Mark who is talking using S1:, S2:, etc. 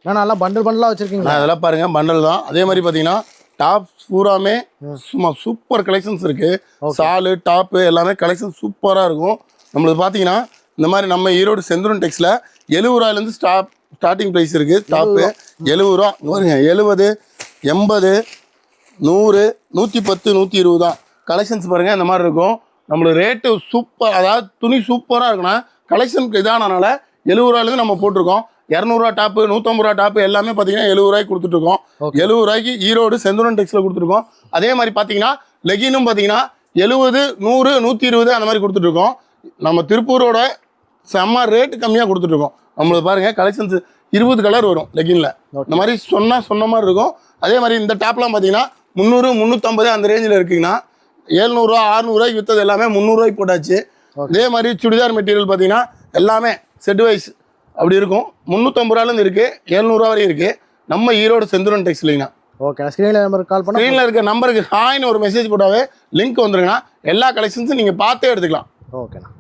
S1: நல்லா பண்டல் பண்டலாக வச்சுருக்கீங்க.
S2: அதெல்லாம் பாருங்கள் பண்டல் தான். அதே மாதிரி பார்த்தீங்கன்னா டாப் பூராமே சும்மா சூப்பர் கலெக்ஷன்ஸ் இருக்குது. சாலு டாப்பு எல்லாமே கலெக்ஷன் சூப்பராக இருக்கும். நம்மளுக்கு பார்த்தீங்கன்னா இந்த மாதிரி நம்ம ஈரோடு செந்தூரன் டெக்ஸில் 70 ரூபாயிலேருந்து ஸ்டார்டிங் ப்ரைஸ் இருக்குது. டாப்பு 70 ரூபா பாருங்க. 70, 80, 100, 110, 120 தான் கலெக்ஷன்ஸ் பாருங்கள். இந்த மாதிரி இருக்கும். நம்மளுக்கு ரேட்டு சூப்பர், அதாவது துணி சூப்பராக இருக்குன்னா கலெக்ஷனுக்கு இதானனால 70 ரூபாயிலேருந்து நம்ம போட்டிருக்கோம். 200 ரூபா டாப்பு, 150 ரூபா டாப்பு எல்லாமே பார்த்தீங்கன்னா 70 ரூபாய்க்கு கொடுத்துட்ருக்கோம். 70 ரூபாய்க்கு ஈரோடு செந்தூரன் டெக்ஸில் கொடுத்துருக்கோம். அதே மாதிரி பார்த்தீங்கன்னா லெகினும் பார்த்தீங்கன்னா 70, 100, 120 அந்த மாதிரி கொடுத்துட்ருக்கோம். நம்ம திருப்பூரோட செம்ம ரேட்டு கம்மியாக கொடுத்துட்ருக்கோம். நம்மளுக்கு பாருங்கள் கலெக்ஷன்ஸ் 20 கலர் வரும் லெகினில். இந்த மாதிரி சொன்ன மாதிரி இருக்கும். அதே மாதிரி இந்த டாப்லாம் பார்த்தீங்கன்னா 300, 350 அந்த ரேஞ்சில் இருக்குங்கன்னா 700 ரூபா 600 ரூபாய்க்கு விற்றது எல்லாமே 300 ரூபாய்க்கு போட்டாச்சு. இதே மாதிரி சுடிதார் மெட்டீரியல் பார்த்தீங்கன்னா எல்லாமே செட் வைஸ் அப்படி இருக்கும். 350 ரூபாயிலேருந்து இருக்குது, 700 ரூபா வரையும் இருக்குது. நம்ம ஈரோடு செந்தூரன் டெக்ஸ்டைல்னா
S1: ஓகே. ஸ்க்ரீனில் நம்பருக்கு கால் பண்ணால்
S2: ஸ்க்ரீனில் இருக்க நம்பருக்கு ஹாய்னு ஒரு மெசேஜ் போட்டாவே லிங்க் வந்துருங்கன்னா எல்லா கலெக்ஷன்ஸும் நீங்கள் பார்த்தே எடுத்துக்கலாம்.
S1: ஓகேண்ணா.